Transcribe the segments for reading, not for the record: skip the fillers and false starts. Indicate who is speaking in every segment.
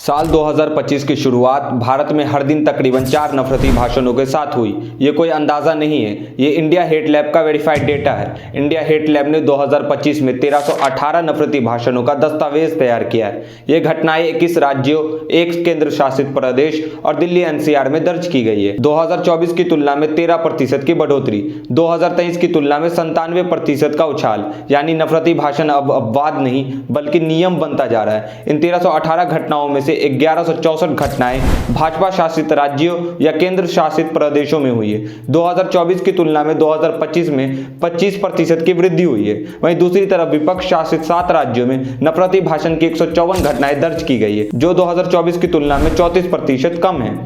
Speaker 1: साल 2025 की शुरुआत भारत में हर दिन तकरीबन 4 नफरती भाषणों के साथ हुई। ये कोई अंदाज़ा नहीं है, ये इंडिया हेट लैब का वेरीफाइड डेटा है। इंडिया हेट लैब ने 2025 में 1318 नफरती भाषणों का दस्तावेज तैयार किया है। ये घटनाएं 21 राज्यों, 1 केंद्र शासित प्रदेश और दिल्ली एनसीआर में दर्ज की गई है। 2024 की तुलना में 13% की बढ़ोतरी, 2023 की तुलना में 97% का उछाल, यानी नफरती भाषण अब अपवाद नहीं बल्कि नियम बनता जा रहा है। इन 1318 घटनाओं में से 1164 घटनाएं भाजपा शासित राज्यों या केंद्र शासित प्रदेशों में हुई है। 2024 की तुलना में 2025 में 25% की वृद्धि हुई है। वहीं दूसरी तरफ विपक्ष शासित 7 राज्यों में नफरती भाषण की 154 घटनाएं दर्ज की गई है, जो 2024 की तुलना में 34% कम है।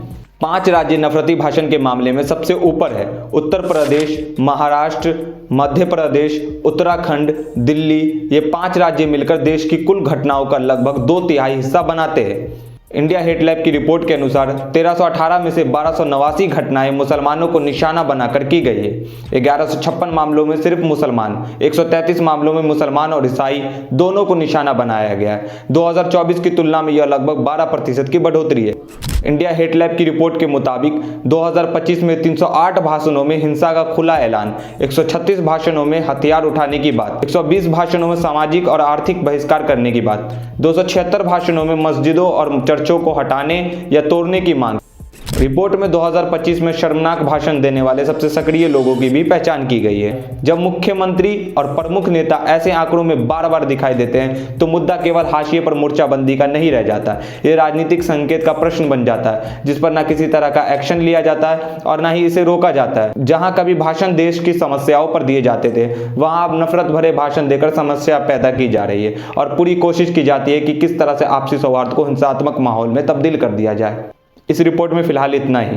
Speaker 1: 5 राज्य नफरती भाषण के मामले में सबसे ऊपर है: उत्तर प्रदेश, महाराष्ट्र, मध्य प्रदेश, उत्तराखंड, दिल्ली। ये 5 राज्य मिलकर देश की कुल घटनाओं का लगभग 2/3 हिस्सा बनाते हैं। इंडिया हेट लैब की रिपोर्ट के अनुसार 1318 में से 1289 घटनाएं मुसलमानों को निशाना बनाकर की गई है। 1156 मामलों में सिर्फ मुसलमान, 133 मामलों में मुसलमान और ईसाई दोनों को निशाना बनाया गया है। 2024 की तुलना में यह लगभग 12% की बढ़ोतरी है। इंडिया हेट लैब की रिपोर्ट के मुताबिक 2025 में 308 भाषणों में हिंसा का खुला ऐलान, 136 भाषणों में हथियार उठाने की बात, 120 भाषणों में सामाजिक और आर्थिक बहिष्कार करने की बात, 276 भाषणों में मस्जिदों और चर्चों को हटाने या तोड़ने की मांग। रिपोर्ट में 2025 में शर्मनाक भाषण देने वाले सबसे सक्रिय लोगों की भी पहचान की गई है। जब मुख्यमंत्री और प्रमुख नेता ऐसे आंकड़ों में बार बार दिखाई देते हैं तो मुद्दा केवल हाशिए पर मोर्चाबंदी का नहीं रह जाता, ये राजनीतिक संकेत का प्रश्न बन जाता है, जिस पर न किसी तरह का एक्शन लिया जाता है और न ही इसे रोका जाता है। जहां कभी भाषण देश की समस्याओं पर दिए जाते थे, वहां अब नफरत भरे भाषण देकर समस्या पैदा की जा रही है और पूरी कोशिश की जाती है कि किस तरह से आपसी सौहार्द को हिंसात्मक माहौल में तब्दील कर दिया जाए। इस रिपोर्ट में फिलहाल इतना ही।